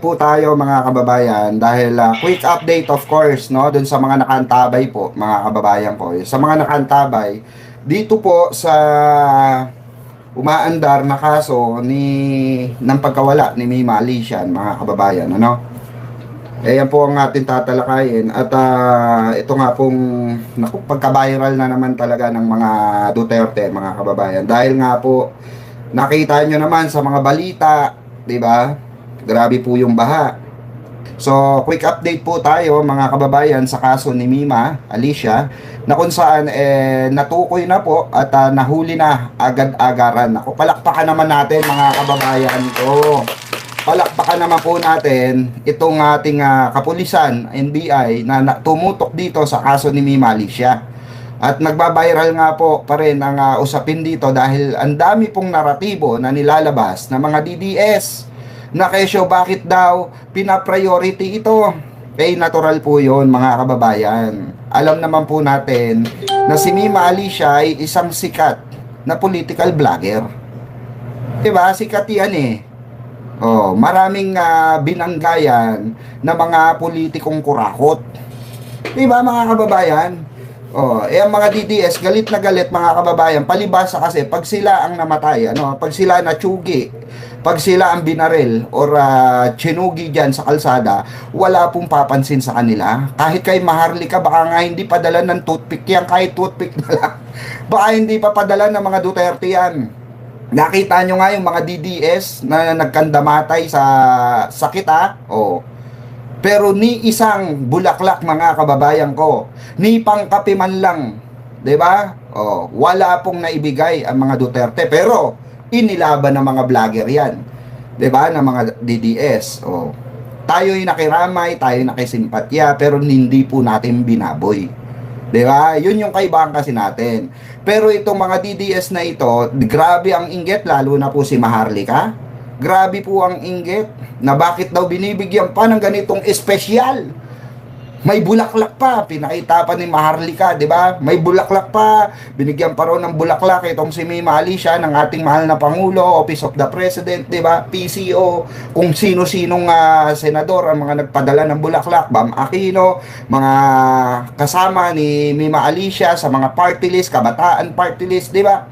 Po tayo mga kababayan dahil quick update of course no dun sa mga nakaantabay po mga kababayan po sa mga nakaantabay dito po sa umaandar na kaso ng pagkawala ni Mima Alician mga kababayan ano yan po ang ating tatalakayin at ito nga pong pagka-viral na naman talaga ng mga Duterte mga kababayan dahil nga po nakita nyo naman sa mga balita, di ba? Grabe po yung baha. So, quick update po tayo mga kababayan sa kaso ni Mima Alicia na kung saan natukoy na po at nahuli na agad-agaran. Ako, palakpakan naman natin mga kababayan ko. Palakpakan naman po natin itong ating kapulisan, NBI, na tumutok dito sa kaso ni Mima Alicia. At nagba-viral nga po pa rin ang usapin dito dahil ang dami pong naratibo na nilalabas ng mga DDS na kesyo bakit daw pina-priority ito. Natural po yun mga kababayan. Alam naman po natin na si Mima Alicia ay isang sikat na political vlogger. Diba? Sikat yan maraming binanggayan na mga politikong kurakot. Diba mga kababayan? Ang mga DDS, galit na galit mga kababayan, palibasa kasi pag sila ang namatay, pag sila natsugi, pag sila ang binaril or chinugi dyan sa kalsada, wala pong papansin sa kanila. Kahit kay Maharlika, baka nga hindi padala ng toothpick yan, kahit toothpick na lang. Baka hindi pa padala ng mga Duterte yan. Nakita nyo nga yung mga DDS na nagkandamatay sa sakit pero ni isang bulaklak mga kababayan ko, ni pangkape man lang, 'di ba? Wala pong naibigay ang mga Duterte, pero inilaban ng mga vlogger 'yan. 'Di ba? Ng mga DDS. Tayo'y nakiramay, tayo'y nakisimpatya, pero hindi po natin binaboy. 'Di ba? 'Yun yung kaibahan kasi natin. Pero itong mga DDS na ito, grabe ang inggit, lalo na po si Maharlika. Grabe po ang inggit na bakit daw binibigyan pa ng ganitong espesyal. May bulaklak pa, pinakita pa ni Maharlika, di ba? May bulaklak pa, binigyan pa raw ng bulaklak itong si Mima Alicia ng ating mahal na Pangulo, Office of the President, di ba? PCO, kung sino-sinong senador ang mga nagpadala ng bulaklak, Bam Aquino, mga kasama ni Mima Alicia sa mga party list, kabataan party list, di ba?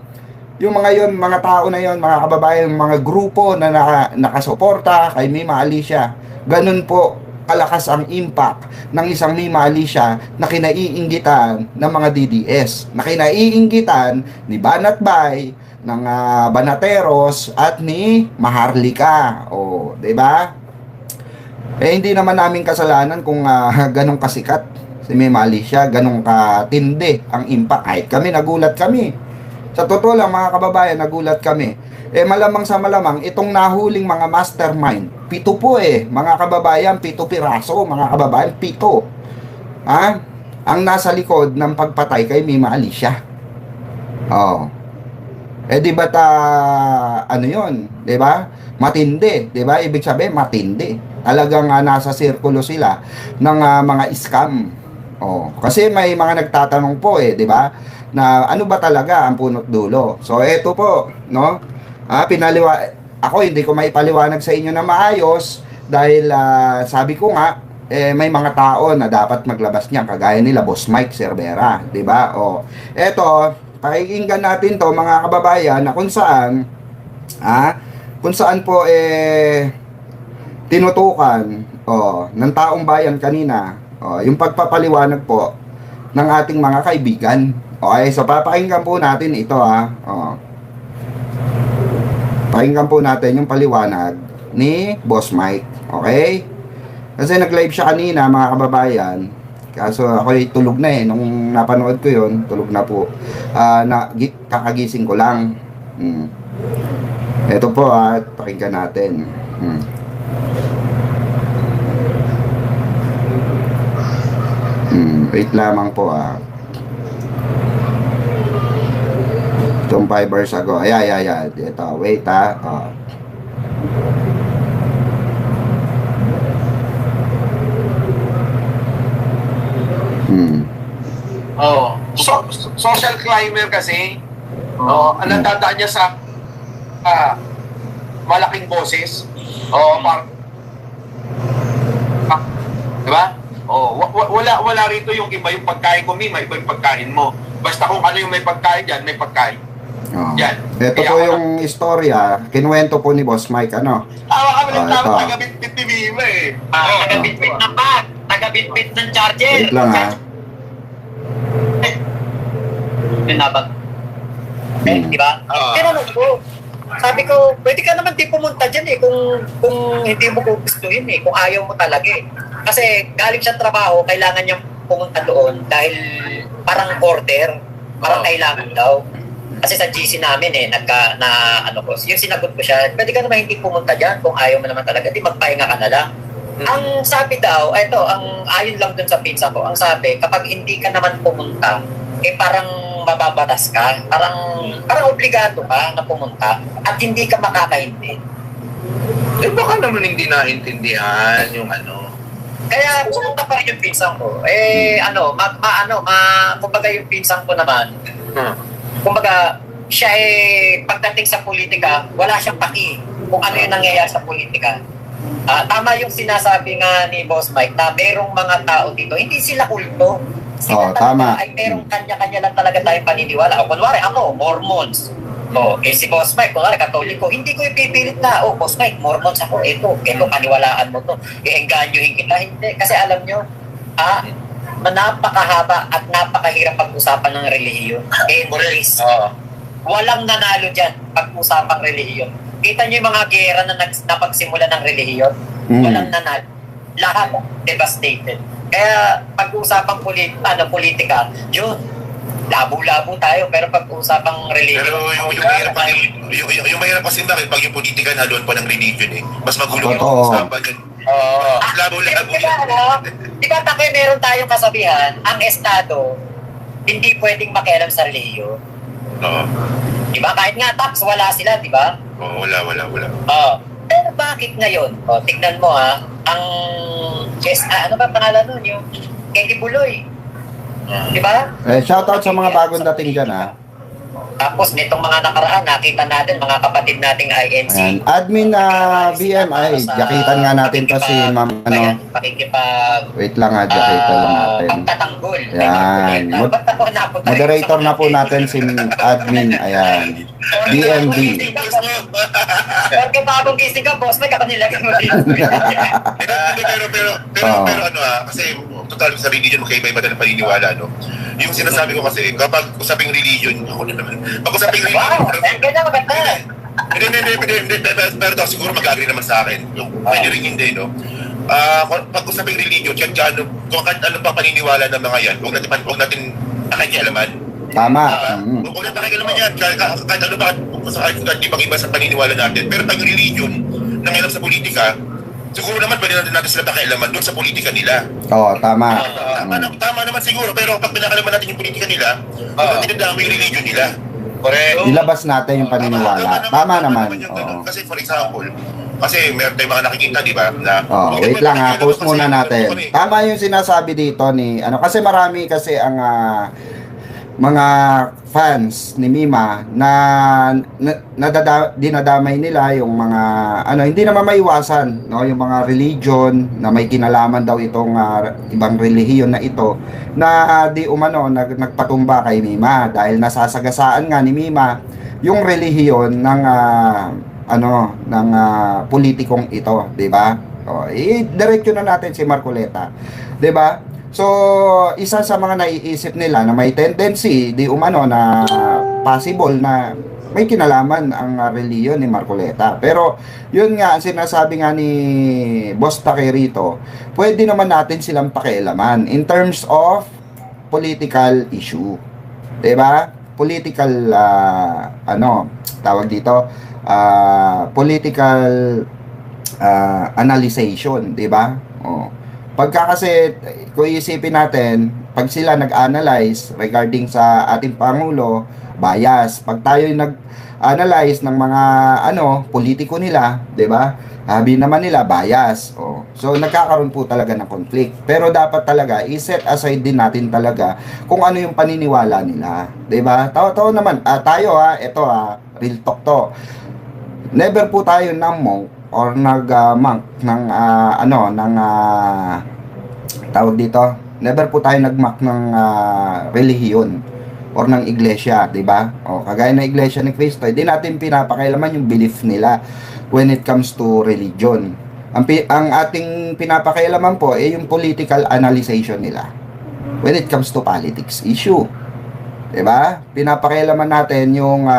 Yung mga yon, mga tao na yon, mga kababayan, mga grupo na nakasuporta kay Mima Alicia. Ganun po kalakas ang impact ng isang Mima Alicia na kinaiinggitan ng mga DDS, na kinaiinggitan ni Banat Bay, ng Banateros at ni Maharlika. 'Di ba? Hindi naman namin kasalanan kung ganong kasikat si Mima Alicia, ganong katindi ang impact. Kahit kami, nagulat kami. Sa totoo lang mga kababayan, nagulat kami. Malamang sa malamang, itong nahuling mga mastermind, 7 po mga kababayan, 7 piraso, mga kababayan, 7. Ang nasa likod ng pagpatay kay Mima Alicia. Di ba ano yun? Di ba? Matindi. Di ba? Ibig sabihin, matindi. Talagang nasa sirkulo sila ng mga scam. Kasi may mga nagtatanong po di ba? Na ano ba talaga ang punot dulo. So eto po, no? Ako hindi ko maipaliwanag sa inyo na maayos dahil sabi ko nga may mga tao na dapat maglabas niyan kagaya nila Boss Mike Cervera, 'di ba? Eto, pakikinggan natin 'to mga kababayan na kung saan po tinutukan ng taong bayan kanina yung pagpapaliwanag po ng ating mga kaibigan. Okay, so papakinggan po natin ito pakinggan po natin yung paliwanag ni Boss Mike. Okay? Kasi nag-live siya kanina mga kababayan. Kaso ako'y tulog na nung napanood ko yon, tulog na po. Kakagising ko lang. Ito po pakinggan natin. Wait lamang po Itong 5 hours ago. Ito, wait Social climber kasi. Ang natandaan niya sa malaking boses. wala rito yung iba yung pagkain ko, Mima, iba yung pagkain mo. Basta kung ano yung may pagkain dyan, may pagkain. Oh. Yan. Ito Kaya po ako yung istorya, kinuwento po ni Boss Mike, ano? Tawa kami ng ito. tawa, taga-bit-bit ni Mima eh. Taga-bit-bit ng bag, taga-bit-bit ng charger. Wait lang ha. Pinabag. Hmm. Di ba? Tinanong ko. Sabi ko, pwede ka naman di pumunta dyan eh kung hindi mo gugustuhin eh, kung ayaw mo talaga eh. Kasi galing siya trabaho, kailangan niyang pumunta doon dahil parang order, parang kailangan daw. Kasi sa GC namin eh, yung sinagot ko siya, pwede ka naman hindi pumunta dyan kung ayaw mo naman talaga, di magpahinga ka na lang. Ang sabi daw, ang ayon lang dun sa pizza ko, ang sabi, kapag hindi ka naman pumunta, eh parang mababatas ka, parang obligado ka na pumunta at hindi ka makakahindi. Eh baka naman hindi naintindihan yung ano. Kaya pumunta pa rin yung pinsan ko. Kumbaga yung pinsan ko naman, kumbaga siya pagdating sa politika, wala siyang paki kung ano yung nangyayari sa politika. Tama yung sinasabi nga ni Boss Mike na merong mga tao dito, hindi sila kulto. Sila tama. Ay merong kanya-kanya lang talaga tayong paniniwala. O kunwari ako, Mormons. Si Boss Mike, kunwari Katoliko, hindi ko ipipilit na, Boss Mike, Mormons ako, ito, paniwalaan mo to. Iengganyohin kita. Hindi. Kasi alam nyo, napakahaba at napakahirap pag-usapan ng relihiyon. Walang nanalo dyan pag-usapang relihiyon. Kita nyo yung mga gera na napagsimula ng relihiyon, walang nanalo. Lahat devastated. Kaya pag-usapang politika, yun, labo-labo tayo, pero pag-usapang religion. Pero yung mahirap kasi bakit pag yung politika naluan pa ng religion eh. Mas magulo yung Totoo. usapan yun. Labo-labo Di ba tayo meron tayong kasabihan, ang Estado, hindi pwedeng makialam sa religion. Oo. Di ba? Kahit nga tax, wala sila, di ba? Oo, wala. Pero bakit ngayon? Tignan mo ano ba pangalan nun? Yung Kenny Buloy. Di ba? Shoutout sa mga bagong dating dyan, ha? Tapos nitong mga nakaraan, nakita natin mga kapatid nating INC. Ayan. Admin na BMI, jakitan nga natin to si Ma'am, wait lang ha, jakitan lang natin. Pagtatanggol. Yan. Moderator na po natin si Admin, ayan. BMB. Porque bagong gising ka, boss, may kapanilagay mo rin. Pero kasi total sa religion magkaiba-iba na paniniwala, no? Yung sinasabi ko kasi, kapag usaping religion, ako na naman, pag usaping religion, Ganyan maganda. hindi, pero daw siguro mag-agree naman sa akin. Yung pwede rin hindi, no? Pag usaping religion, kung ano pa paniniwala ng mga yan, huwag natin nakikialaman. Tama. Huwag natin nakikialaman yan, kahit ano ba, kahit ibang-iba sa paniniwala natin. Pero pag religion, nangyayap sa politika, siguro naman pwede natin sila pakialaman doon sa politika nila. Oo, tama. Tama naman siguro, pero pag pinakalaman natin yung politika nila, tinadama yung religion nila. Correct. Ilabas natin yung paniniwala. Tama naman. Oo. Kasi for example, kasi meron tayong mga nakikita, di ba? Wait lang ha, post muna natin. Tama yung sinasabi dito ni, kasi marami kasi ang mga fans ni Mima na dinadamay nila yung mga hindi naman maiwasan, no, yung mga religion na may kinalaman daw itong ibang relihiyon na ito na di umano nagpatumba kay Mima dahil nasasagasaan nga ni Mima yung relihiyon ng politikong ito, di ba? I-diretso na natin si Marcoleta, di ba? So, isa sa mga naiisip nila na may tendency, di umano na possible na may kinalaman ang reliyon ni Marcoleta. Pero, yun nga, ang sinasabi nga ni Boss Take rito, pwede naman natin silang pakialaman in terms of political issue. Diba? Political, tawag dito, political analyzation, diba? Pagka kasi, kung isipin natin, pag sila nag-analyze regarding sa ating Pangulo, bias. Pag tayo nag-analyze ng mga politiko nila, 'di ba? Sabi naman nila bias. So nagkakaroon po talaga ng conflict. Pero dapat talaga i-set aside din natin talaga kung ano yung paniniwala nila, 'di ba? Tayo naman, ito real talk to. Never po tayo ng monk or nag-monk ng tawag dito Never po tayo nagmak ng relihiyon or ng iglesia, di ba? O, kagaya ng iglesia ni Cristo, hindi natin pinapakailaman yung belief nila when it comes to religion. Ang ating pinapakailaman po ay yung political analysis nila when it comes to politics issue. Diba? Pinapakailaman natin yung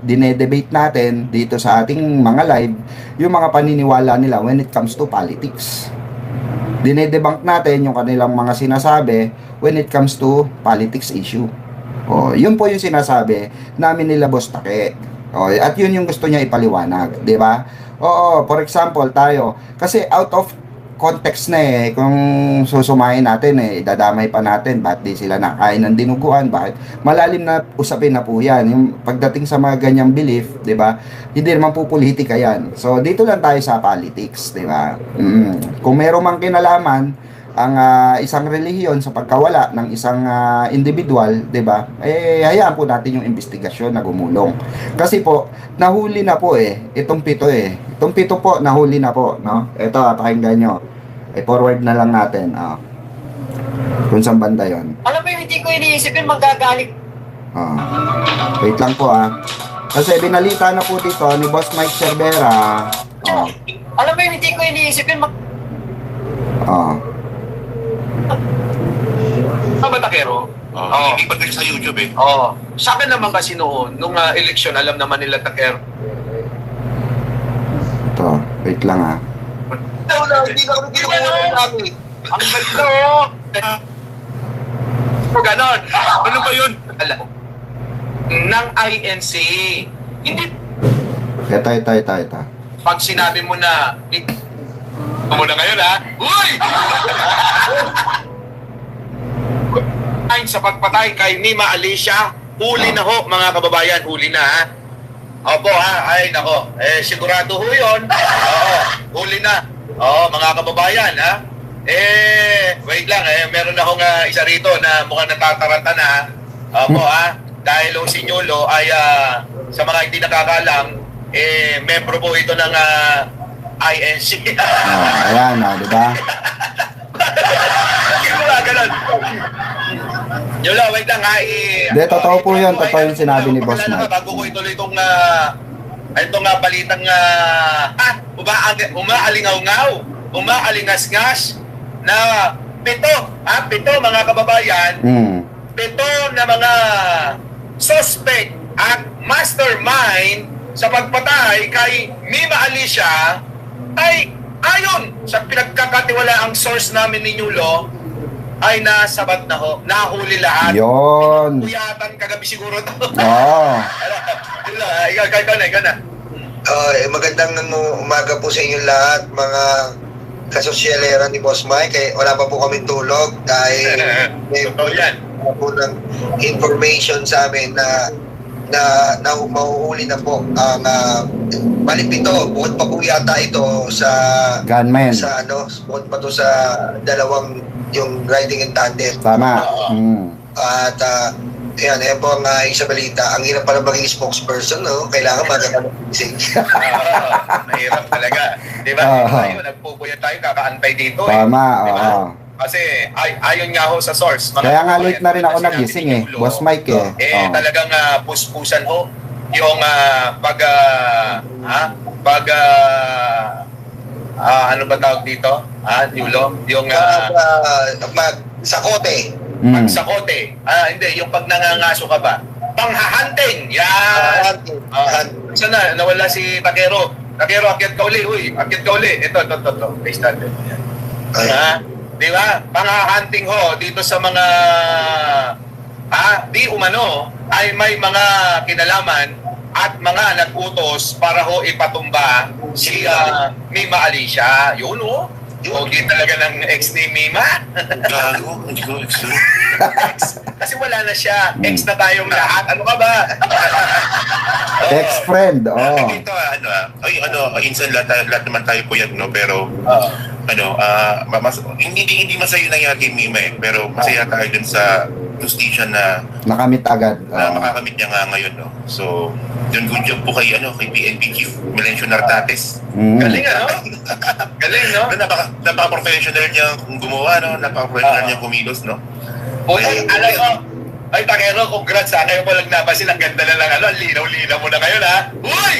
dinedebate natin dito sa ating mga live, yung mga paniniwala nila when it comes to politics. Dinedebunk natin yung kanilang mga sinasabi when it comes to politics issue. O, yun po yung sinasabi namin nila Boss Take. O, at yun yung gusto niya ipaliwanag, di ba? Oo, for example, tayo, kasi out of context na kung susumahin natin idadamay pa natin, bakit di sila nakain ng dinuguan, bakit malalim na usapin na po yan, yung pagdating sa mga ganyang belief, di ba, hindi naman po politika yan, so dito lang tayo sa politics, di ba, kung meron mang kinalaman ang isang relihiyon sa pagkawala ng isang individual, 'di ba? Hayaan po natin yung investigasyon na gumulong. Kasi po nahuli na po itong pito Itong pito po nahuli na po, no? Ito pakinggan nyo. Forward na lang natin, kung saan banda 'yon. Alam mo, hindi ko iniisip yun, magagaling. Wait lang po Kasi binalita na po dito ni Boss Mike Cervera. Alam mo, hindi ko iniisip yun, Tama, Takero? Hindi pa sa YouTube eh. Oo. Sa akin naman kasi noon, nung eleksyon, alam naman nila, Takero. Ito, wait lang Hindi na kami kinukuha namin. Ang ganda, ganon. Ano ba yun? Alam. Ng INC. Hindi. Ito. Pag sinabi mo na, mo na ngayon Uy! Sa pagpatay kay Mima Alicia, huli na ho mga kababayan, huli na Opo ay nako, sigurado ho yun. Oo, huli na. Oo, mga kababayan wait lang meron akong isa rito na mukhang natataranta na Opo dahil si Nyolo ay sa mga hindi nakakalam, membro po ito ng INC. Ayan di ba? Ganun. Yola, wait lang Hindi, totoo po yun. Totoo yung sinabi ni Boss Mike. Bago ko ituloy itong balitang umaalingaw-ngaw, na pito mga kababayan, pito na mga suspect at mastermind sa pagpatay kay Mima Alicia ay ayon sa pinagkakatiwalaang source namin ni Nyulo ay nasabat na ho. Nahuli lahat. Yun. Kuyatan kagabi siguro to. Ikaw na. Magandang umaga po sa inyo lahat, mga kasosyalera ni Boss Mike. Wala pa po kami tulog dahil may po ng information sa amin na mahuhuli na po ang malipito. Bukod pa po yata ito sa gunman. Bukod pa to sa dalawang yung riding in tandem. Tama. At ayan po ang isang balita. Ang hirap pala maging spokesperson, no? Kailangan magagising. Mahirap talaga. Di ba? Nagpupuya tayo, kakaantay dito. Tama, Kasi ayon nga ho sa source. Kaya nga late na rin ako nagising Boss Mike Talagang puspusan ho yung ano ba tawag dito? Nyulo? Yung sakote. Pagsakote. Hindi, yung pag nangangaso ka ba? Panghahunting. Yan. Sana nawala si Takero. Takero, akyat ka uli. Uy, akyat ka uli. Ito. Base natin. Di ba? Panghahunting ho dito sa mga di umano ay may mga kinalaman at mga nag-utos para ho ipatumba si Mima Alicia. Yun Pogi talaga ng ex ni Mima. Gago, hindi ko ex. Kasi wala na siya. Ex na tayong lahat. Ano ka ba? Ex-friend, Ito, insan lahat naman tayo po yan, no? Pero, hindi masaya nangyari kay Mima pero masaya tayo dun sa justisya na Nakamit agad. makakamit niya nga ngayon, no? So, yun, good job po kay, kay PNP Chief Melencio Nartates. Galing ano? Galing, no? Napaka-professional niya gumawa, no? Napaka-professional niya kumilos, no? Uy, alam mo, ay Takero, congrats ha. Kayo pa lang napasin, ang ganda na lang ano, ang linaw-linaw mo na ngayon ha. Uy!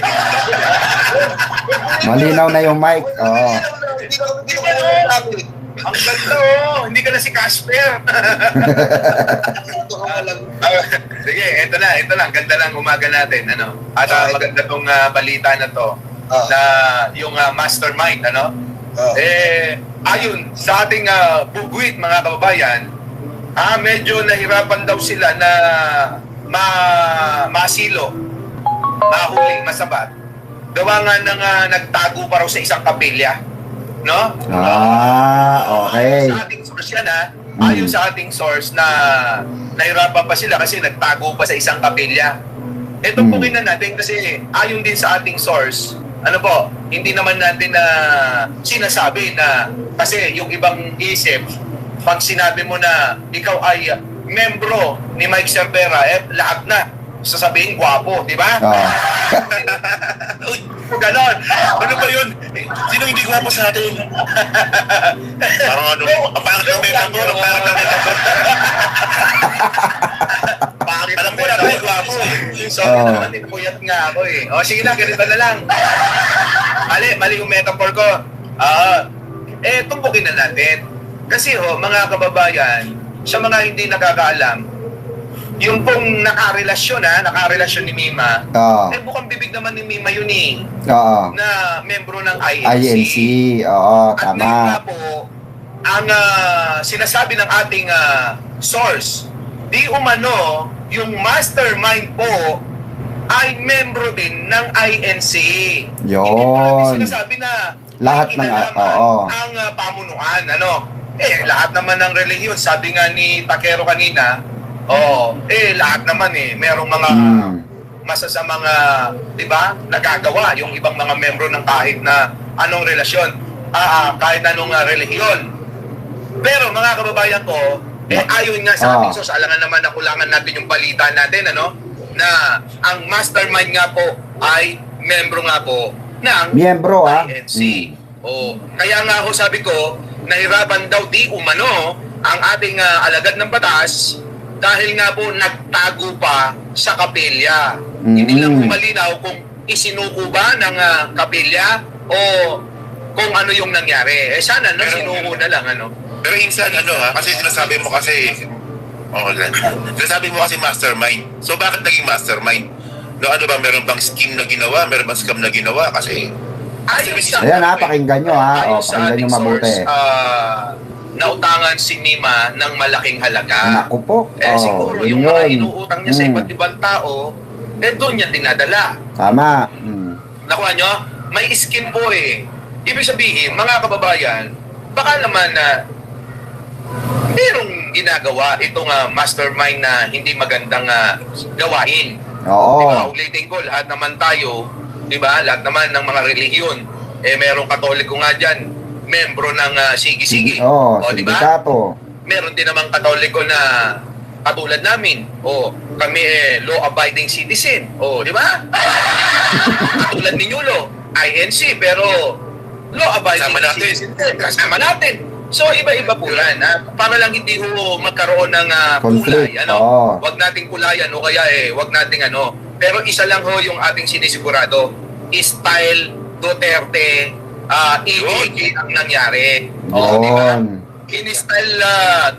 Malinaw na yung mic. Oo. Hindi ko active. Ang ganda oh, hindi ka na si Casper. Sige, ito na, ang ganda ng umaga natin, ano. At maganda tong balita na to, na yung mastermind, ano. Ayun, sa ating bugwit, mga kababayan, medyo nahirapan daw sila na masilo, mahuli, masabat. Gawa nga ng nagtago pa raw sa isang kapilya, no? Okay. Sa ating source yan ayon sa ating source na nahirapan pa sila kasi nagtago pa sa isang kapilya. Ito po na natin kasi ayon din sa ating source, ano po, hindi naman natin na sinasabi na kasi yung ibang isip, pag sinabi mo na ikaw ay membro ni Mike Cervera, lahat na sasabihin gwapo, di ba? Uy, ganon. Ano ba yun? Sino hindi gwapo sa atin? Parang ano, ang pangit ng metaphor, ang pangit ng metaphor. Alam mo na tayo gwapo eh. Sorry naman, tinupuyat nga ako eh. O sige na, ganito na lang. Mali yung metaphor ko. Tumpukin na natin. Kasi mga kababayan, sa mga hindi nakakaalam, yung pong nakarelasyon ni Mima, bukang bibig naman ni Mima yun na membro ng INC. Oo, At tama. ngayon nga po, ang sinasabi ng ating source, di umano, yung mastermind po ay membro din ng INC. Hindi po natin sinasabi na lahat ng ang pamunuan, ano? Lahat naman ng relihiyon, sabi nga ni Takero kanina, lahat naman merong mga masasamang, di ba, nagagawa yung ibang mga membro ng kahit na anong relasyon, kahit anong relihiyon. Pero mga kababayan ko, ayon nga sa ating source, alangan naman na kulangan natin yung balita natin, ano, na ang mastermind nga po ay membro nga po ng INC. Kaya nga ako sabi ko, nahirapan daw di umano ang ating alagad ng batas dahil nga po nagtago pa sa kapilya. Hindi lang malinaw kung isinuko ba ng kapilya o kung ano yung nangyari. Sana sinuko na lang, ano. Pero insan, kasi sinasabi mo kasi, sinasabi mo kasi mastermind. So bakit naging mastermind? No, ano ba, meron bang scheme na ginawa? Meron bang scam na ginawa? Kasi ayan pakinggan nyo pakinggan nyo mabuti. Nautangan si Mima ng malaking halaga. Naku po. Siguro yung mga inuutang niya sa iba't ibang tao, doon niya dinadala. Tama. Nakuha nyo? May scheme po Ibig sabihin, mga kababayan, baka naman na merong ginagawa itong mastermind na hindi magandang gawain. Diba? Ulitin ko, lahat naman tayo, diba? Lahat naman ng mga relihiyon, merong Katoliko nga dyan, membro ng Sige-Sige. Diba? Meron din namang Katoliko na katulad namin. Kami law-abiding citizen. Diba? Katulad ninyo, INC, pero law-abiding citizen. Kasama natin. So, iba-iba po yan. Para lang hindi magkaroon ng kulay. Wag nating kulayan o kaya wag nating Pero isa lang yung ating sinisigurado. Style Duterte EJK ang nangyari. Diba? In-style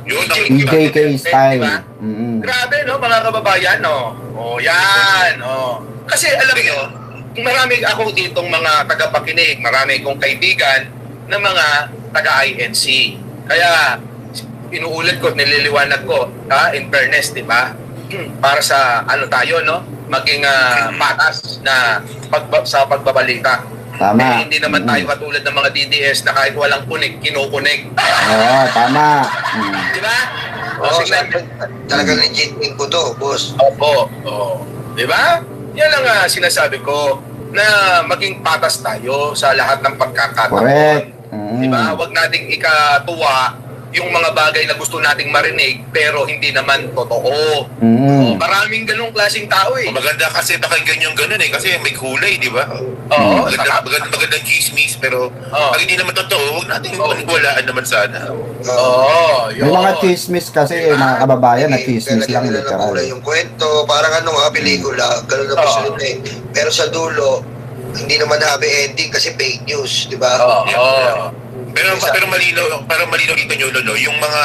EJK style. Diba? Grabe, no, mga kababayan, yan, Kasi alam nyo, marami ako ditong mga tagapakinig, marami kong kaibigan na mga taga-INC. Kaya, inuulit ko, nililiwanag ko, in fairness, di ba? Para sa tayo, no? Maging patas na sa pagbabalita. Tama. Hindi naman tayo katulad ng mga DDS na kahit walang kunig, kinukunig. Tama. Di ba? Talagang legit info to, boss. Opo. Di ba? Yan ang sinasabi ko na maging patas tayo sa lahat ng pagkakataon. Correct. Di ba? Huwag nating ikatuwa yung mga bagay na gusto nating marinig pero hindi naman totoo. Mm. Maraming ganung klaseng tao eh. Maganda kasi pakinggan yung ganun eh, kasi may kulay, di ba? Oo, Magandang chismis, pero pag hindi naman totoo, huwag natin walaan naman sana. Oo, May mga chismis kasi, mga kababayan, na chismis lang, nila literal. kulay yung kwento, parang pelikula, ganun na po eh. Pero sa dulo, hindi naman happy ending kasi fake news, di ba? Oo. Pero malinaw dito nyo, Lolo, yung mga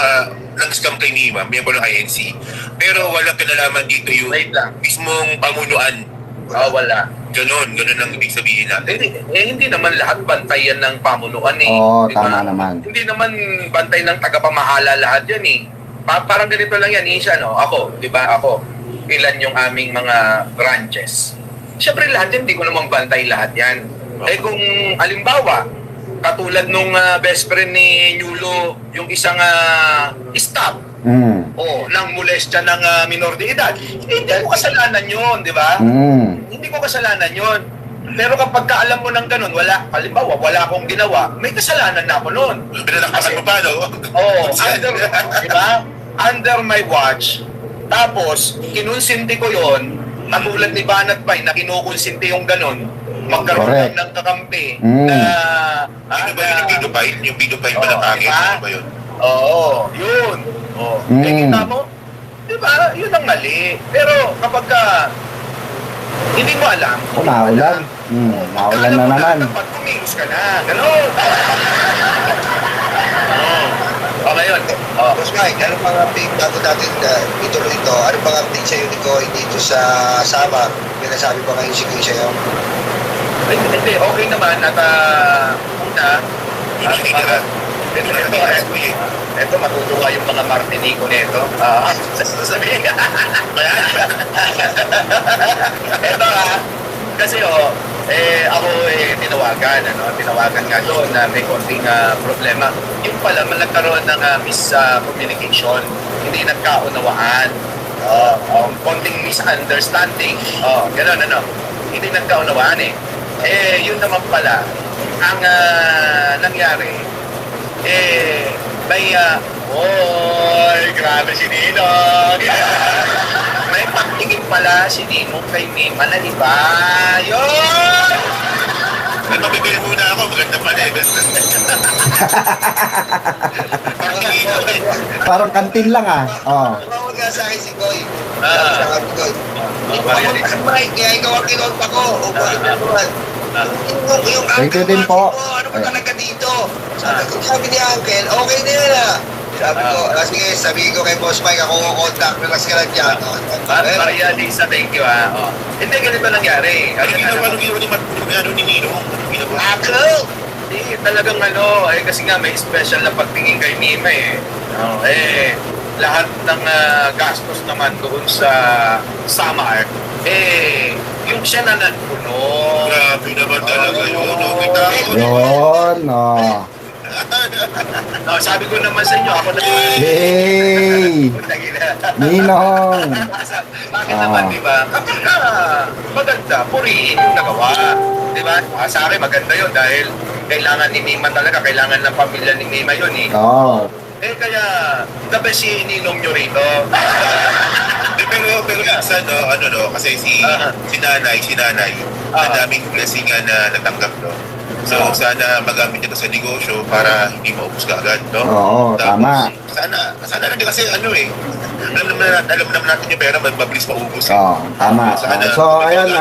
nang-scam kay Nima, miyembro ng INC. Pero walang kinalaman dito yung Wait lang. mismong pamunuan. Wala. Ganun ang ibig sabihin natin. Hindi naman lahat bantay yan ng pamunuan eh. Oo, Di ba? tama naman. Hindi naman bantay ng tagapamahala lahat yan eh. Parang ganito lang yan, Isha, no? Ako, di ba ako, ilan yung aming mga branches. Siyempre lahat yan, hindi ko namang bantay lahat yan. Eh kung halimbawa, katulad nung best friend ni Yulo, yung isang staff, nang molestya ng minor de edad, hindi ko kasalanan yun, di ba? Hindi ko kasalanan yun. Pero kapag alam mo ng ganun, halimbawa, wala akong ginawa, may kasalanan na ako nun. Pinalakpasan mo pa, no? Di ba? Under my watch, tapos, kinonsinti ko yon, katulad ni Banat Bay na kinukonsinti yung ganun, magkaroon Correct. ng kakampi Mm. Ano ba yun? Yung pedophile ba ng hangin? diba? Ano ba yun? Oo, yun. Eh, kita mo, di ba? Yun ang mali. Pero kapag hindi mo alam, Naulan. Naulan na naman. Dapat kumilos ka na. Ganon. O ngayon, Boss Mike, ano pang update bago natin ituloy ito? Ano pang update sa'yo ni Koy dito sa Sama? May nasabi ba ngayon si Koy sa'yo? hindi, okay naman at una, ito matutuwa yung mga Martinico nito. Sasabihin ka. Ito kasi ako tinawagan nga doon na may konting problema. Yung pala, nagkaroon ng miscommunication. Hindi nagkaunawaan. Konting misunderstanding. Gano'n, hindi nagkaunawaan eh. Yun naman pala, ang nangyari, may, grabe si Ninong. May pagtingin pala si Ninong kay Mima na iba. Yun! Mabibili muna ako, maganda pa level. Parang kantin lang Tumawag nga sa akin si Koy. Ah. Sabi sa akin, Koy, Mike, kaya ikaw ang kinonta ko. O bakit naman? Yung Thank you uncle din po. mo, ano ba talaga dito? Sabi ni Uncle, okay na yan Sabi ko, sige, sabihin ko kay Boss Mike, ako contact, relax ka lang dyan. Maria Lisa, thank you Hindi, ganito nangyari. Anong ginawa ni Ninong? Uncle! Hindi, talagang kasi nga may special na pagtingin kay Mima lahat ng gastos naman doon sa Samar, yung siya na nagpuno. Grabe naman talaga yun. Kita ko. Yun, Sabi ko naman sa inyo, ako na Yay! Ninong! Bakit naman, di ba? Kapag maganda, purihin yung nagawa. Di ba? Sa akin, maganda yun dahil kailangan ni Mima talaga, kailangan ng pamilya ni Mima yun kaya, the best si Ninong nyo rito. Pero minsan, kasi si nanay, ang daming blessing na natanggap, So, sana magamit ito sa negosyo para hindi maubos ka agad, Oo, tama. Sana lang din kasi alam naman natin yung pera, mabilis maubos. Tama. So, ayun,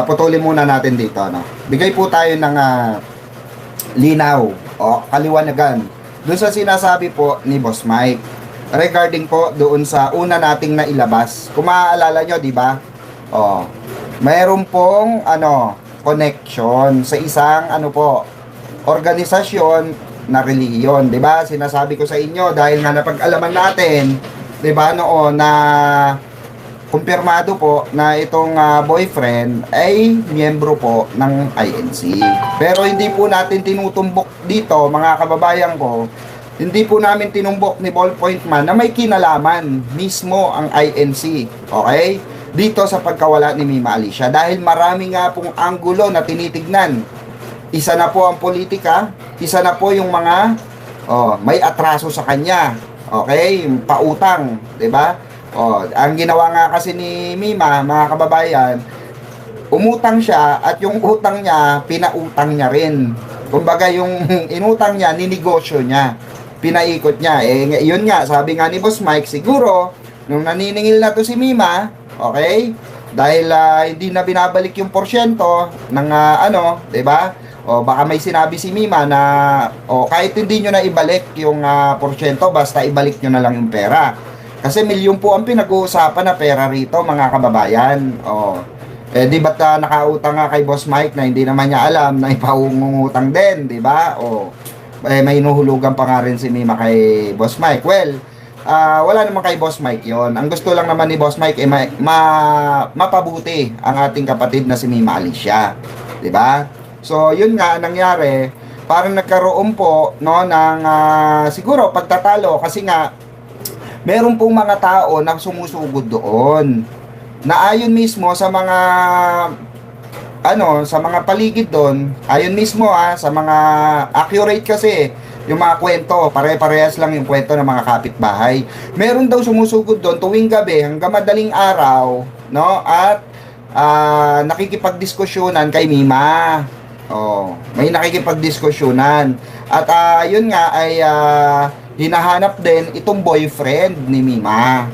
putulin muna natin dito, Bigay po tayo ng linaw, kaliwanagan doon sa sinasabi po ni Boss Mike regarding po doon sa una nating nailabas. Kung maaalala nyo, di ba? Mayroon pong connection sa isang organisasyon na relihiyon, di ba? Sinasabi ko sa inyo dahil nga napag-alaman natin, di ba, noon na kumpirmado po na itong boyfriend ay miyembro po ng INC. Pero hindi po natin tinutumbok dito, mga kababayan ko, hindi po namin tinumbok ni Ballpoint Man na may kinalaman mismo ang INC. Okay? Dito sa pagkawala ni Mima Alicia. Dahil marami nga pong anggulo na tinitignan. Isa na po ang politika, isa na po yung mga may atraso sa kanya. Okay? Pautang, 'di ba? Ang ginawa nga kasi ni Mima, mga kababayan, umutang siya at yung utang niya, pinautang niya rin. Kumbaga yung inutang niya, ninegosyo niya. Pinaikot niya. Yun nga, sabi nga ni Boss Mike, siguro, nung naniningil na to si Mima, okay? Dahil hindi na binabalik yung porsyento ng 'di ba? Baka may sinabi si Mima na kahit hindi nyo na ibalik yung porsyento, basta ibalik nyo na lang yung pera. Kasi milyon po ang pinag-uusapan na pera rito, mga kababayan. Di ba't nakautang nga kay Boss Mike na hindi naman niya alam na ipaungutang din, di ba? May inuhulugan pa nga rin si Mima kay Boss Mike. Well, wala naman kay Boss Mike yon. Ang gusto lang naman ni Boss Mike mapabuti ang ating kapatid na si Mima Alicia, di ba? So, yun nga nangyari, parang nagkaroon po ng siguro pagtatalo kasi nga meron pong mga tao na sumusugod doon. Na ayon mismo sa mga sa mga paligid doon, ayon mismo sa mga accurate kasi yung mga kwento, pare-parehas lang yung kwento ng mga kapitbahay. Meron daw sumusugod doon tuwing gabi hanggang madaling araw, at nakikipagdiskusyonan kay Mima. May nakikipagdiskusyonan. At yun nga ay hinahanap din itong boyfriend ni Mima.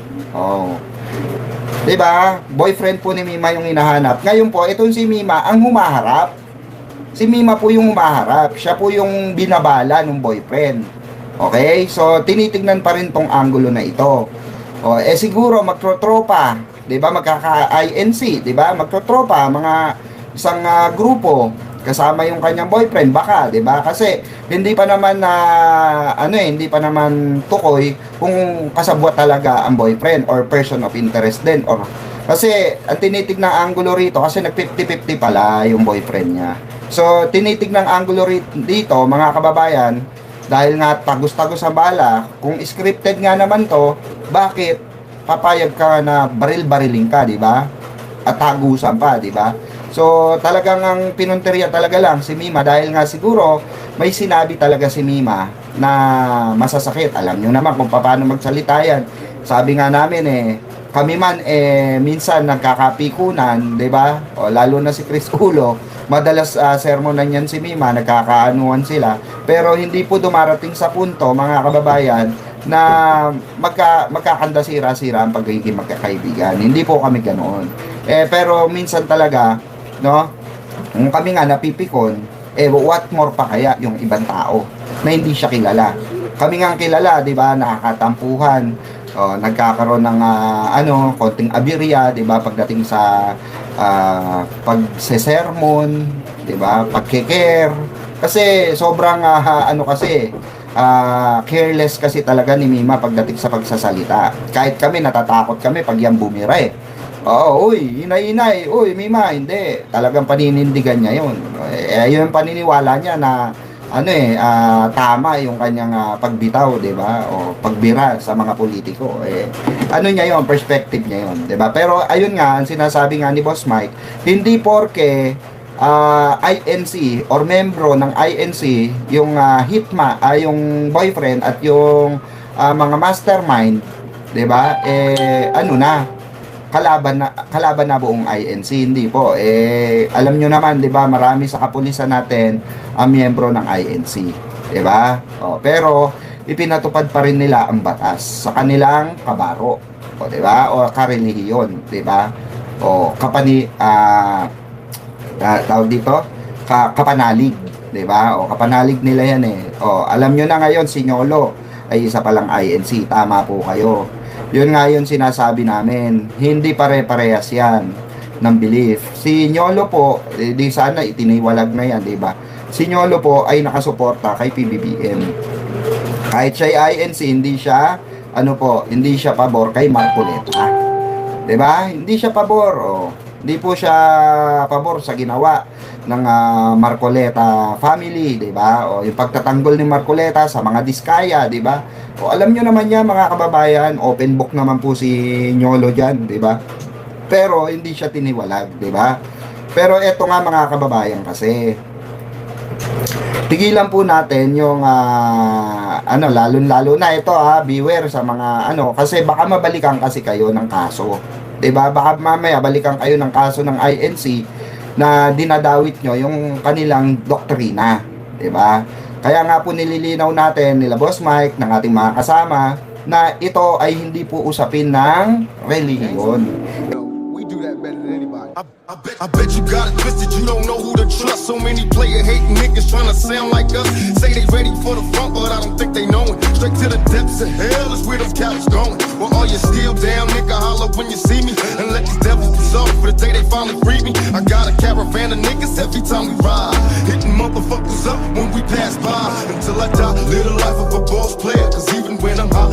Diba? Boyfriend po ni Mima yung hinahanap. Ngayon po, itong si Mima ang humaharap. Si Mima po yung humaharap. Siya po yung binabala ng boyfriend. Okay? So, tinitignan pa rin tong angulo na ito. Siguro, magtrotropa. Diba? Magkaka-INC. Diba? Magtrotropa. Mga isang grupo. Kasama yung kanyang boyfriend, baka, 'di ba? Kasi hindi pa naman hindi pa naman tukoy kung kasabwat talaga ang boyfriend or person of interest din kasi ang tinitignan angulo rito kasi nag 50-50 pala yung boyfriend niya. So, tinitignan angulo dito, mga kababayan, dahil nga tagos-tagos ang bala, kung scripted nga naman to, bakit papayag ka na baril-bariling ka, 'di ba? At tagusan pa, 'di ba? So, talagang ang pinunteriya talaga lang si Mima dahil nga siguro may sinabi talaga si Mima na masasakit. Alam nyo naman kung paano magsalita yan. Sabi nga namin kami man minsan nagkakapikunan, 'di ba? Lalo na si Chris Ulo, madalas sermonan yan si Mima, nagkakaanuan sila. Pero hindi po dumarating sa punto, mga kababayan, na magkakanda sira-sira ang pagiging magkakaibigan. Hindi po kami ganoon. Pero minsan talaga, kung kami nga napipikon, what more pa kaya yung ibang tao na hindi siya kilala. Kami nga kilala, 'di ba? Nakakatampuhan, nagkakaroon ng konting abirya, 'di ba? Pagdating sa pagsesermon, 'di ba? Pagke-care. Kasi sobrang careless kasi talaga ni Mima pagdating sa pagsasalita. Kahit kami natatakot kami pag yan bumira uy, inay, uy, Mima, hindi. Talagang paninindigan niya yun. Yun ang paniniwala niya na, tama yung kanyang pagbitaw, di ba? O pagbira sa mga politiko. Niya yun, perspective niya yun, di ba? Pero, ayun nga, ang sinasabi nga ni Boss Mike, hindi porke INC or membro ng INC, yung yung boyfriend at yung mga mastermind, di ba? Kalaban na buong INC, hindi po. Alam nyo naman, 'di ba, marami sa kapulisan natin ang miyembro ng INC, 'di ba? Pero ipinatupad pa rin nila ang batas sa kanilang kabaro, 'di ba? O karelihiyon, 'di ba? Tawag dito, kapanalig, 'di ba? Kapanalig nila 'yan alam nyo na ngayon si Nyolo ay isa palang INC, tama po kayo. Yun nga yun sinasabi namin. Hindi pare-parehas yan ng belief. Si Nyolo po, di sana itiniwalag na yan, di ba? Si Nyolo po ay nakasuporta kay PBBM. Kahit siya ay INC, hindi siya, hindi siya pabor kay Marcoleta. Di ba? Hindi siya pabor, Hindi po siya pabor sa ginawa ng Marcoleta family, 'di ba? Yung pagtatanggol ni Marcoleta sa mga diskaya, 'di ba? Alam niyo naman 'yan, mga kababayan, open book naman po si Nyolo diyan, 'di ba? Pero hindi siya tiniwalag, 'di ba? Pero eto nga, mga kababayan, kasi tigilan po natin yung lalo na ito beware sa mga kasi baka mabalikan kasi kayo ng kaso. 'Di ba? Baka mamaya balikan kayo ng kaso ng INC na dinadawit nyo yung kanilang doktrina. 'Di ba? Kaya nga po nililinaw natin nila Boss Mike, ng ating mga kasama, na ito ay hindi po usapin ng relihiyon. We do that better than anybody. I bet you got it twisted, you don't know who to trust. So many player hating niggas trying to sound like us. Say they ready for the front, but I don't think they know it. Straight to the depths of hell is where them cowards going. Well, all you still down, nigga, holler when you see me. And let these devils be sorry for the day they finally free me. I got a caravan of niggas every time we ride. Hitting motherfuckers up when we pass by. Until I die, live the life of a boss player. Cause even when I'm high,